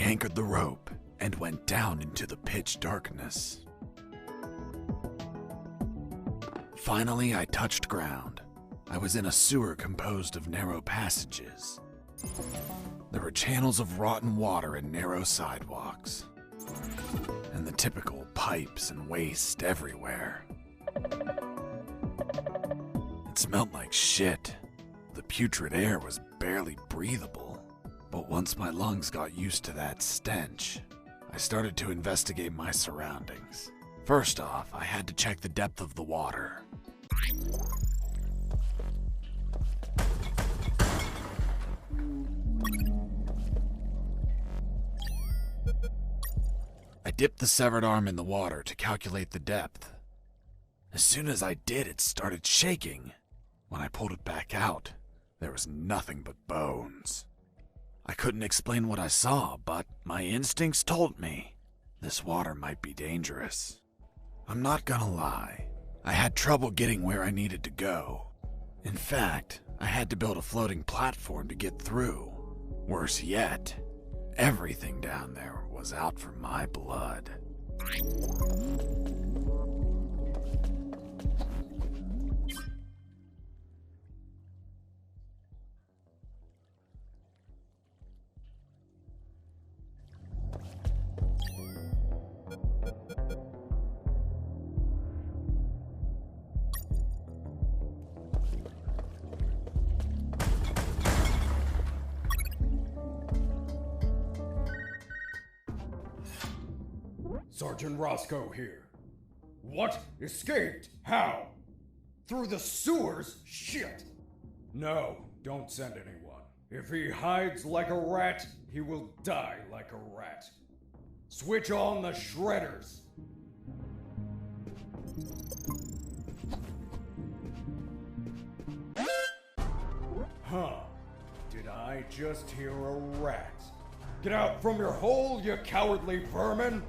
anchored the rope and went down into the pitch darkness. Finally, I touched ground. I was in a sewer composed of narrow passages. There were channels of rotten water and narrow sidewalks, and the typical pipes and waste everywhere. It smelled like shit. The putrid air was barely breathable, but once my lungs got used to that stench, I started to investigate my surroundings. First off, I had to check the depth of the water. I dipped the severed arm in the water to calculate the depth. As soon as I did, it started shaking. When I pulled it back out, there was nothing but bones. I couldn't explain what I saw, but my instincts told me this water might be dangerous. I'm not gonna lie, I had trouble getting where I needed to go. In fact, I had to build a floating platform to get through. Worse yet, everything down there was out for my blood. Sergeant Roscoe here. What? Escaped? How? Through the sewers? Shit! No, don't send anyone. If he hides like a rat, he will die like a rat. Switch on the shredders. Huh. Did I just hear a rat? Get out from your hole, you cowardly vermin!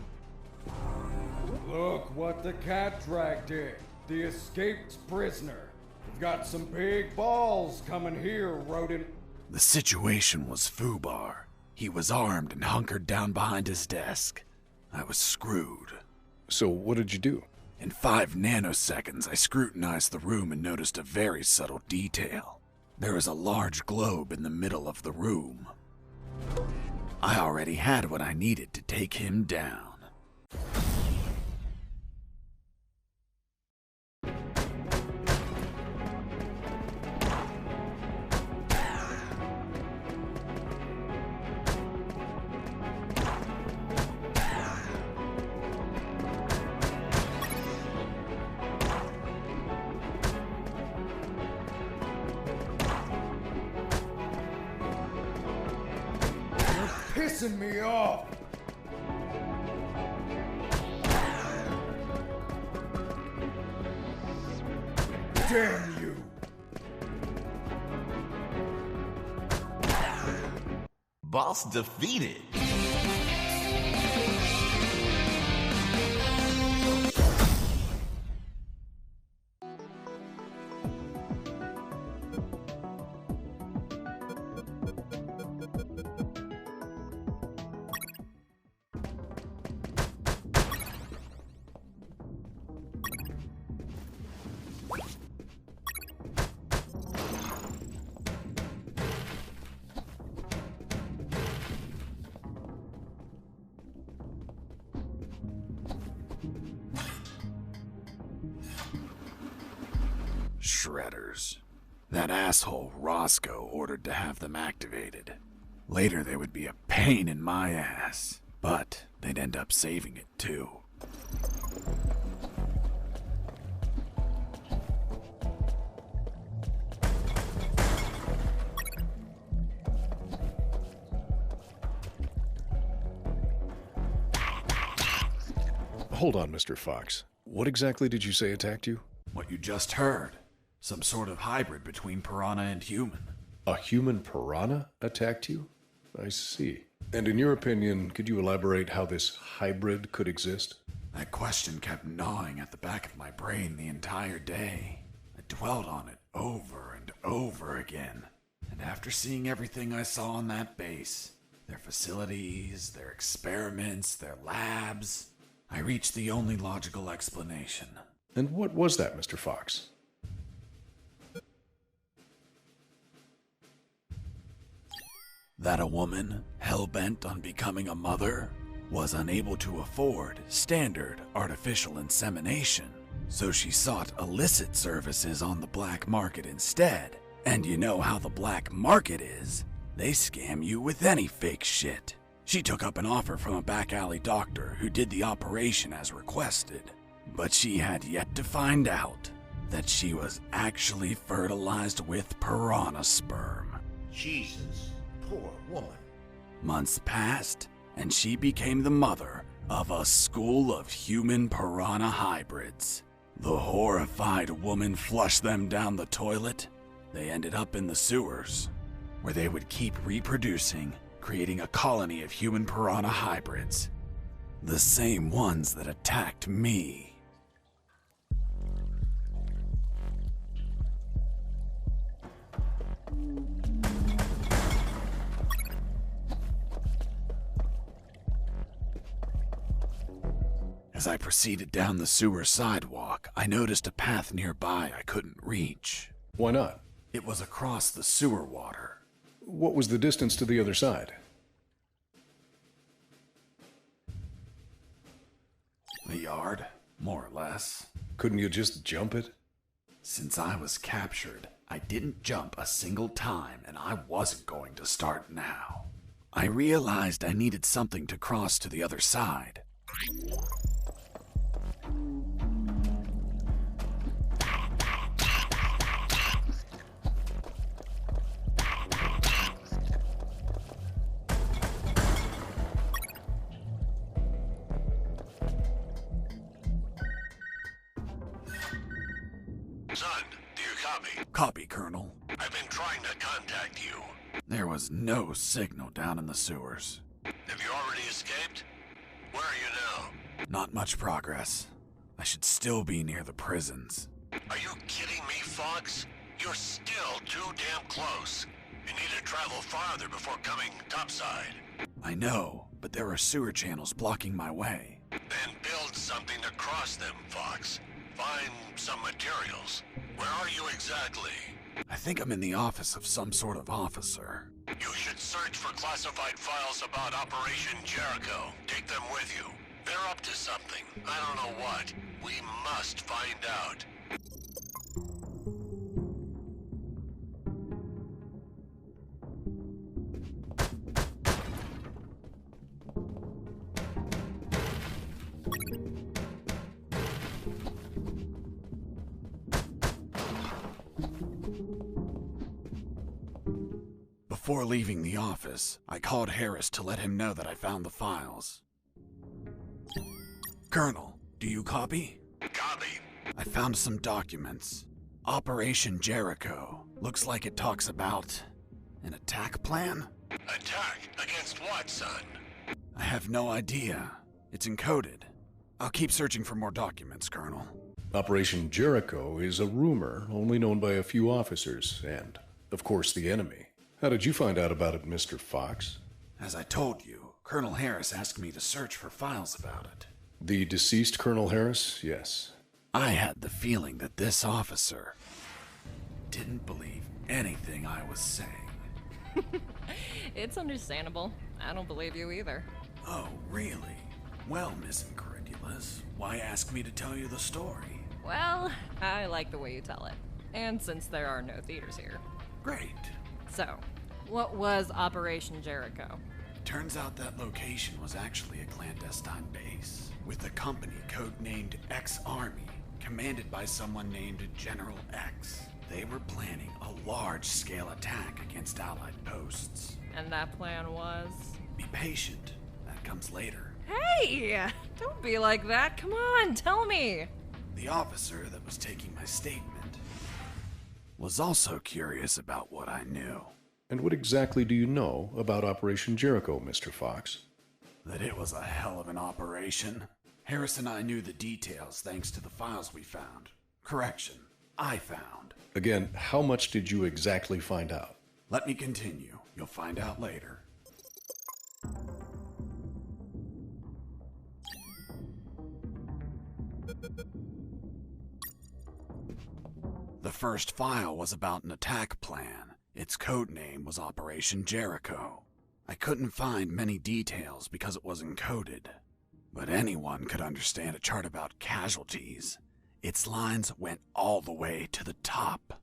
Look what the cat dragged in. The escaped prisoner. We've got some big balls coming here, rodent. The situation was foobar. He was armed and hunkered down behind his desk. I was screwed. So what did you do? In 5 nanoseconds, I scrutinized the room and noticed a very subtle detail. There was a large globe in the middle of the room. I already had what I needed to take him down. Pissing me off! Damn you! Boss defeated. Shredders. That asshole Roscoe ordered to have them activated. Later they would be a pain in my ass, but they'd end up saving it too. Hold on, Mr. Fox. What exactly did you say attacked you? What you just heard. Some sort of hybrid between piranha and human. A human piranha attacked you? I see. And in your opinion, could you elaborate how this hybrid could exist? That question kept gnawing at the back of my brain the entire day. I dwelled on it over and over again. And after seeing everything I saw on that base, their facilities, their experiments, their labs. I reached the only logical explanation. And what was that, Mr. Fox? That a woman, hell-bent on becoming a mother, was unable to afford standard artificial insemination, so she sought illicit services on the black market instead. And you know how the black market is. They scam you with any fake shit. She took up an offer from a back alley doctor who did the operation as requested, but she had yet to find out that she was actually fertilized with piranha sperm. Jesus, poor woman. Months passed, and she became the mother of a school of human piranha hybrids. The horrified woman flushed them down the toilet. They ended up in the sewers, where they would keep reproducing, creating a colony of human piranha hybrids. The same ones that attacked me. As I proceeded down the sewer sidewalk, I noticed a path nearby I couldn't reach. Why not? It was across the sewer water. What was the distance to the other side? A yard, more or less. Couldn't you just jump it? Since I was captured, I didn't jump a single time, and I wasn't going to start now. I realized I needed something to cross to the other side. Son, do you copy? Copy, Colonel. I've been trying to contact you. There was no signal down in the sewers. Have you already escaped? Where are you now? Not much progress. I should still be near the prisons. Are you kidding me, Fox? You're still too damn close. You need to travel farther before coming topside. I know, but there are sewer channels blocking my way. Then build something to cross them, Fox. Find some materials. Where are you exactly? I think I'm in the office of some sort of officer. You should search for classified files about Operation Jericho. Take them with you. They're up to something. I don't know what. We must find out. Before leaving the office, I called Harris to let him know that I found the files. Colonel, do you copy? Copy. I found some documents. Operation Jericho. Looks like it talks about an attack plan? Attack? Against what, son? I have no idea. It's encoded. I'll keep searching for more documents, Colonel. Operation Jericho is a rumor only known by a few officers and, of course, the enemy. How did you find out about it, Mr. Fox? As I told you, Colonel Harris asked me to search for files about it. The deceased Colonel Harris? Yes. I had the feeling that this officer didn't believe anything I was saying. It's understandable. I don't believe you either. Oh, really? Well, Miss Incredulous, why ask me to tell you the story? Well, I like the way you tell it. And since there are no theaters here. Great. So, what was Operation Jericho? Turns out that location was actually a clandestine base, with a company codenamed X-Army, commanded by someone named General X. They were planning a large-scale attack against Allied posts. And that plan was? Be patient. That comes later. Hey! Don't be like that. Come on, tell me. The officer that was taking my statement was also curious about what I knew. And what exactly do you know about Operation Jericho, Mr. Fox? That it was a hell of an operation. Harris and I knew the details thanks to the files we found. Correction, I found. Again, how much did you exactly find out? Let me continue. You'll find out later. first file was about an attack plan. Its code name was Operation Jericho. I couldn't find many details because it was encoded, but anyone could understand a chart about casualties. Its lines went all the way to the top.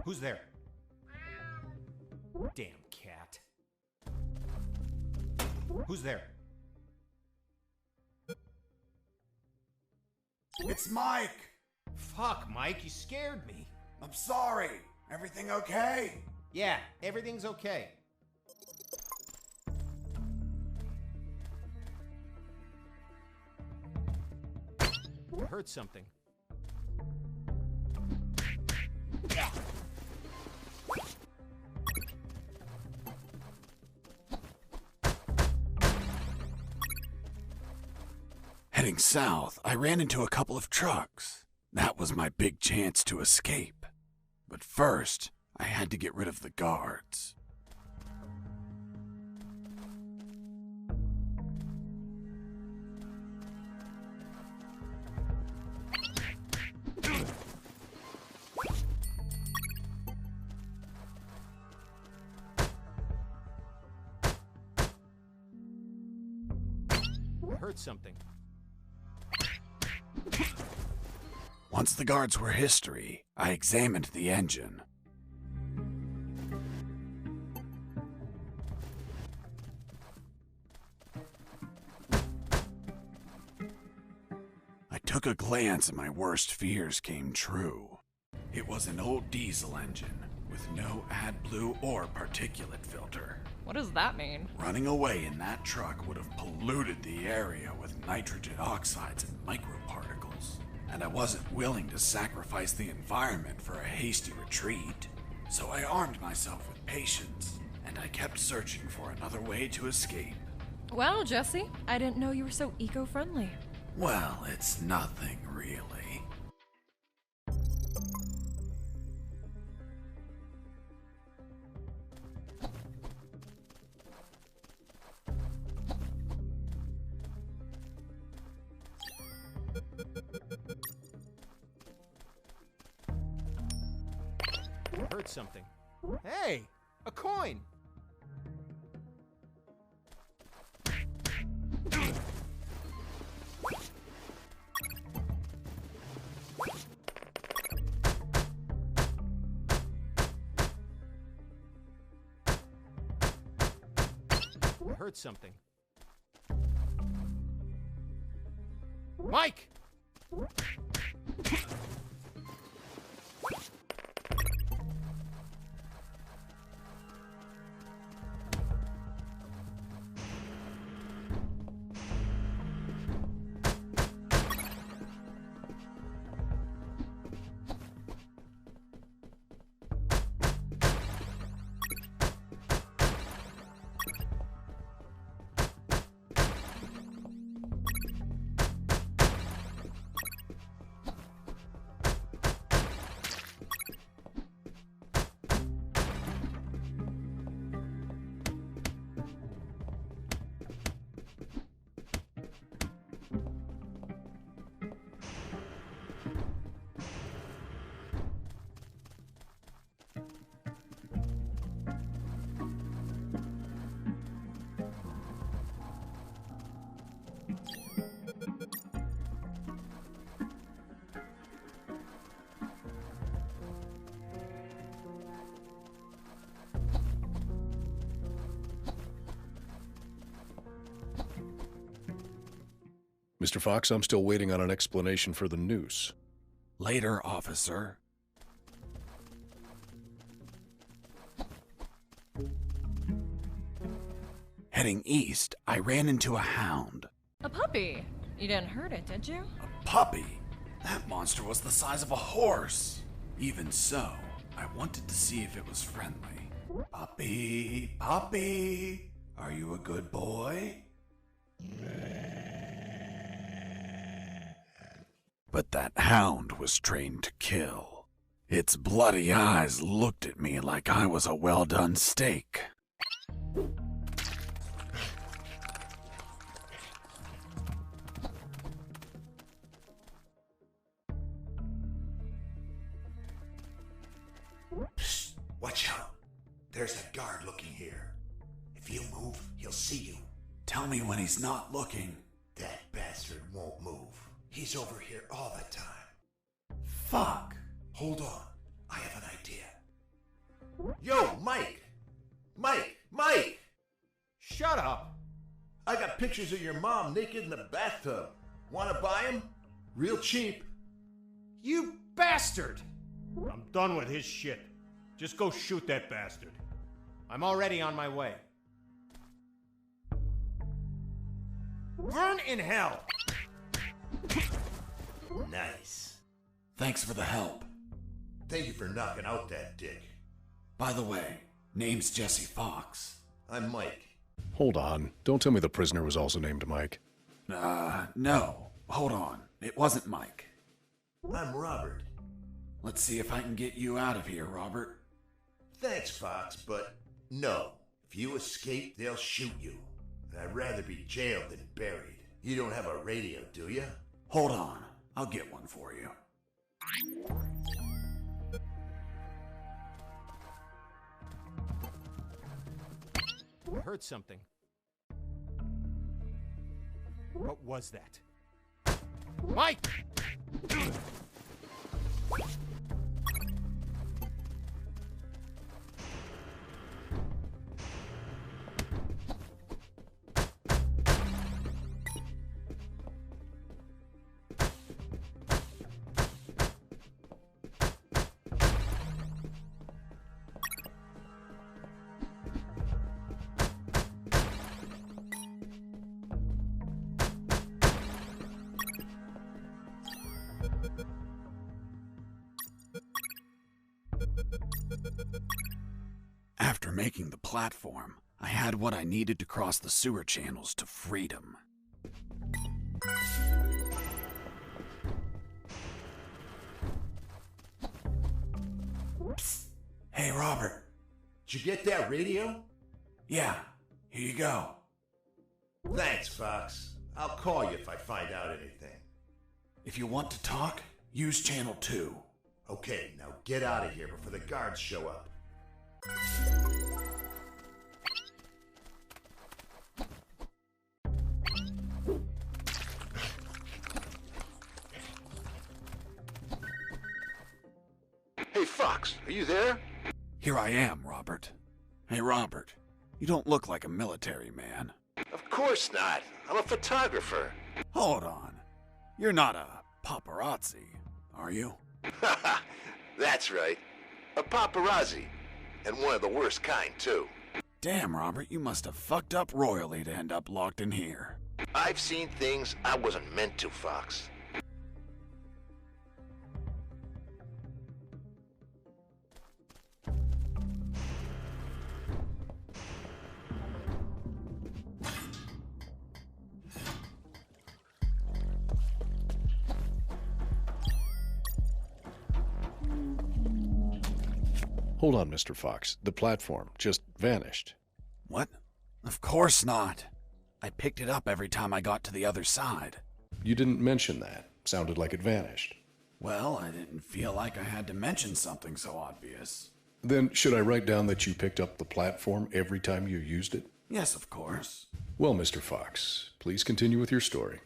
Who's there? Damn cat. Who's there? It's Mike! Fuck, Mike, you scared me. I'm sorry. Everything okay? Yeah, everything's okay. I heard something. Heading south, I ran into a couple of trucks. That was my big chance to escape. But first, I had to get rid of the guards. I heard something. Once the guards were history, I examined the engine. I took a glance and my worst fears came true. It was an old diesel engine with no AdBlue or particulate filter. What does that mean? Running away in that truck would have polluted the area with nitrogen oxides and microparticles. And I wasn't willing to sacrifice the environment for a hasty retreat. So I armed myself with patience, and I kept searching for another way to escape. Well, Jesse, I didn't know you were so eco-friendly. Well, it's nothing really. I heard something. Hey, a coin! I heard something. Mike! Mr. Fox, I'm still waiting on an explanation for the noose. Later, officer. Heading east, I ran into a hound. A puppy. You didn't hurt it, did you? A puppy? That monster was the size of a horse. Even so, I wanted to see if it was friendly. Puppy, puppy, are you a good boy? But that hound was trained to kill. Its bloody eyes looked at me like I was a well-done steak. Psst, watch out. There's a guard looking here. If you move, he'll see you. Tell me when he's not looking. That bastard won't move. He's over here all the time. Fuck. Hold on. I have an idea. Yo, Mike! Mike! Shut up! I got pictures of your mom naked in the bathtub. Wanna buy them? Real cheap. You bastard! I'm done with his shit. Just go shoot that bastard. I'm already on my way. Burn in hell! Nice. Thanks for the help. Thank you for knocking out that dick. By the way, name's Jesse Fox. I'm Mike. Hold on. Don't tell me the prisoner was also named Mike. No. Hold on. It wasn't Mike. I'm Robert. Let's see if I can get you out of here, Robert. Thanks, Fox, but no. If you escape, they'll shoot you. And I'd rather be jailed than buried. You don't have a radio, do you? Hold on. I'll get one for you. I heard something. What was that? Mike! After making the platform, I had what I needed to cross the sewer channels to freedom. Psst. Hey, Robert. Did you get that radio? Yeah, here you go. Thanks, Fox. I'll call you if I find out anything. If you want to talk, use channel 2. Okay, now get out of here before the guards show up. Hey, Fox, are you there? Here I am, Robert. Hey, Robert, you don't look like a military man. Of course not. I'm a photographer. Hold on. You're not a paparazzi, are you? That's right. A paparazzi. And one of the worst kind, too. Damn, Robert, you must have fucked up royally to end up locked in here. I've seen things I wasn't meant to, Fox. Hold on, Mr. Fox. The platform just vanished. What? Of course not. I picked it up every time I got to the other side. You didn't mention that. Sounded like it vanished. Well, I didn't feel like I had to mention something so obvious. Then should I write down that you picked up the platform every time you used it? Yes, of course. Well, Mr. Fox, please continue with your story.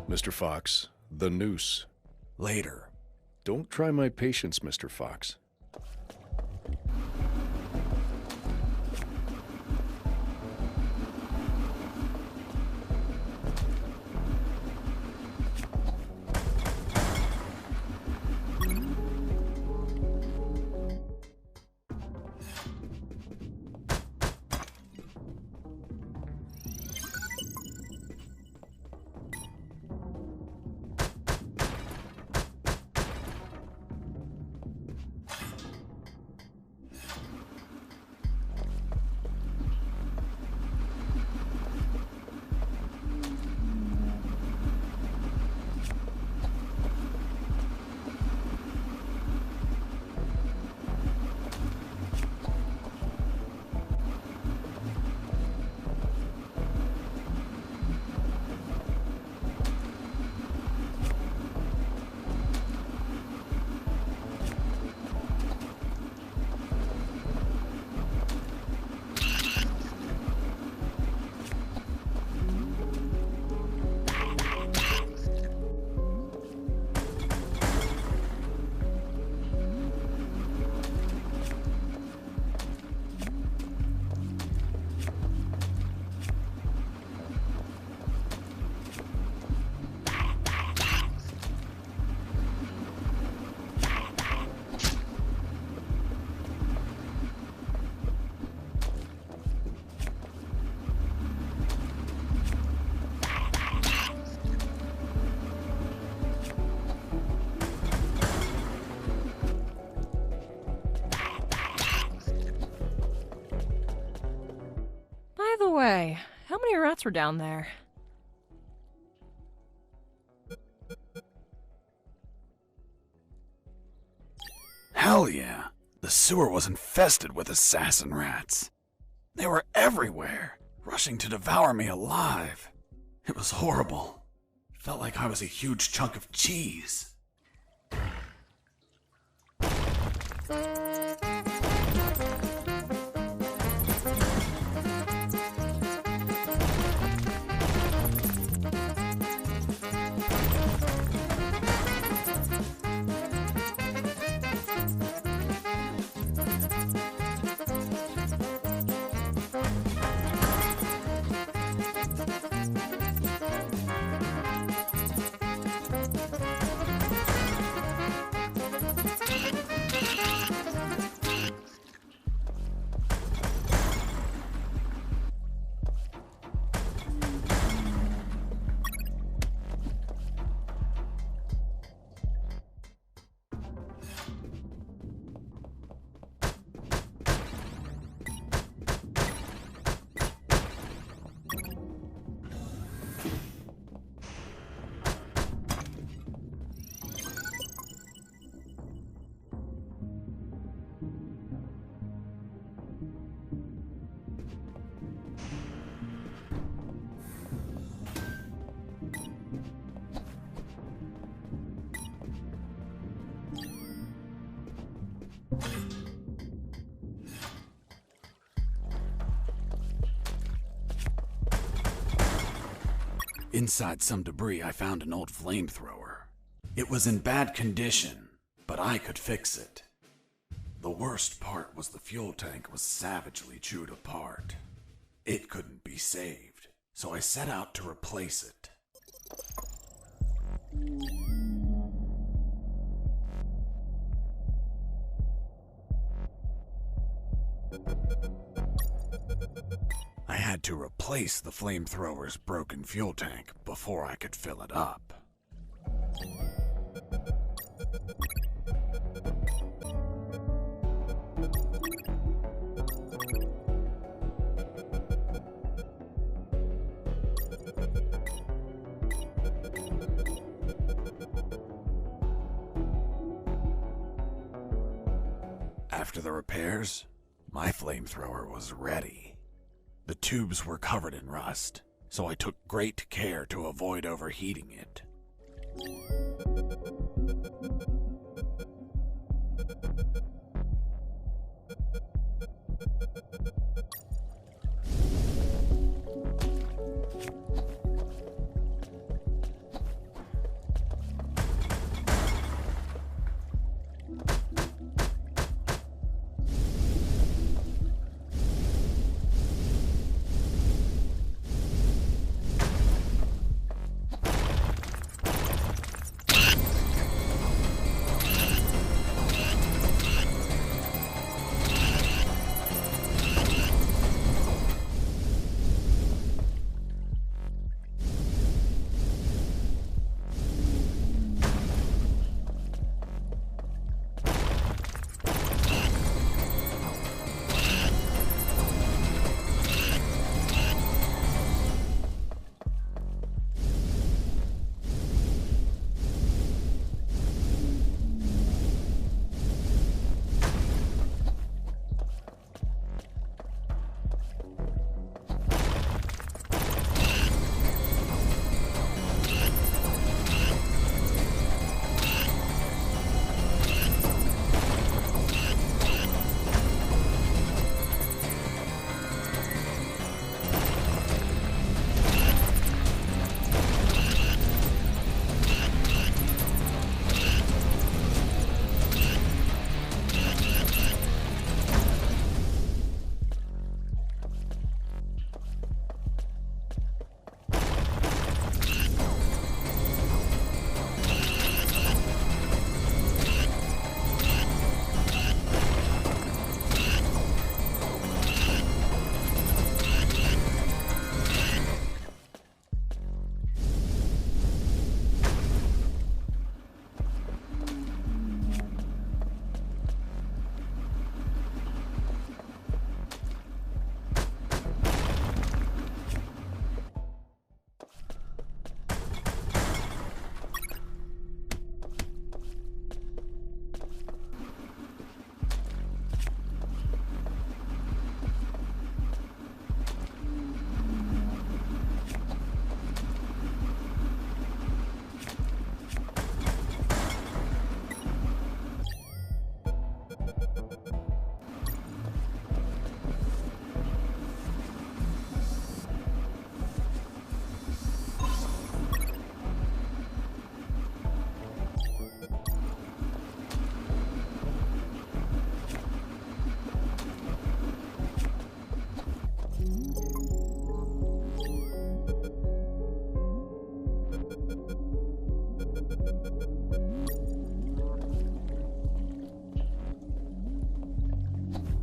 Mr. Fox, the noose. Later. Don't try my patience, Mr. Fox. By the way, how many rats were down there? Hell yeah. The sewer was infested with assassin rats. They were everywhere, rushing to devour me alive. It was horrible. Felt like I was a huge chunk of cheese. Inside some debris, I found an old flamethrower. It was in bad condition, but I could fix it. The worst part was the fuel tank was savagely chewed apart. It couldn't be saved, so I set out to replace it. I had to replace the flamethrower's broken fuel tank before I could fill it up. After the repairs, my flamethrower was ready. The tubes were covered in rust, so I took great care to avoid overheating it.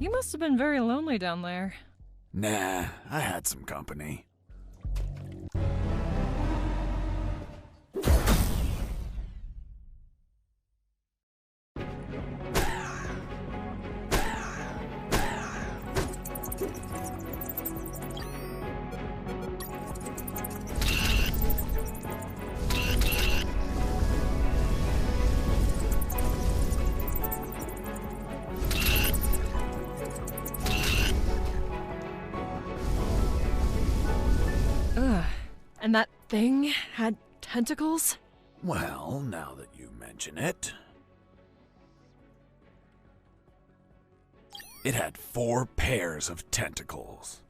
You must have been very lonely down there. Nah, I had some company. Ugh. And that thing had tentacles? Well, now that you mention it... It had 4 pairs of tentacles.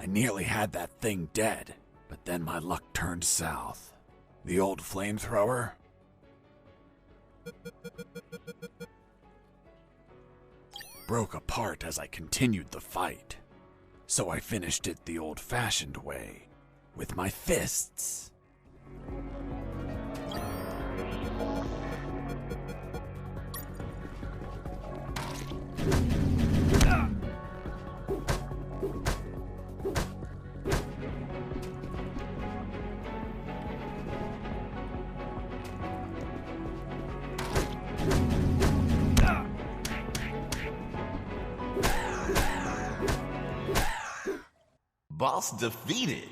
Nearly had that thing dead, but then my luck turned south. The old flamethrower? Broke apart as I continued the fight. So I finished it the old-fashioned way, with my fists. Boss defeated.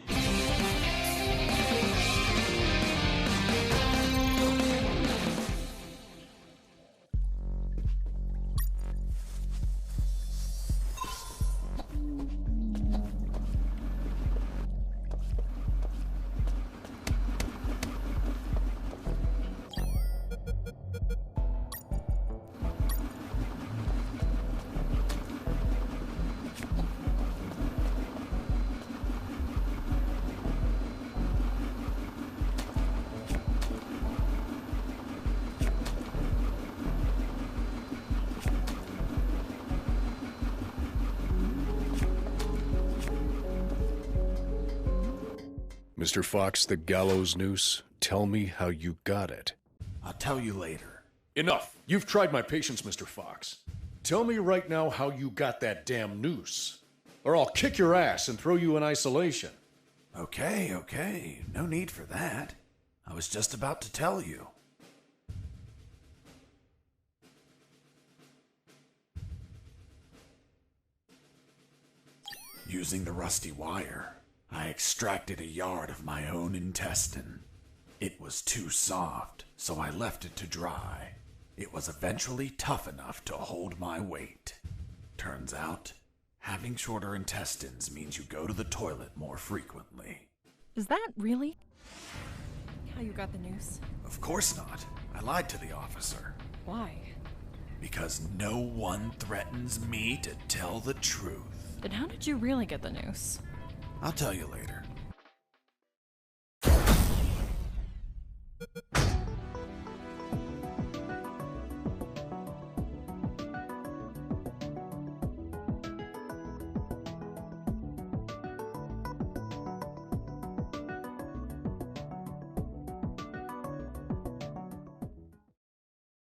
Mr. Fox, the gallows noose, tell me how you got it. I'll tell you later. Enough! You've tried my patience, Mr. Fox. Tell me right now how you got that damn noose, or I'll kick your ass and throw you in isolation. Okay. No need for that. I was just about to tell you. Using the rusty wire, I extracted a yard of my own intestine. It was too soft, so I left it to dry. It was eventually tough enough to hold my weight. Turns out, having shorter intestines means you go to the toilet more frequently. Is that really how you got the noose? Of course not. I lied to the officer. Why? Because no one threatens me to tell the truth. Then how did you really get the noose? I'll tell you later.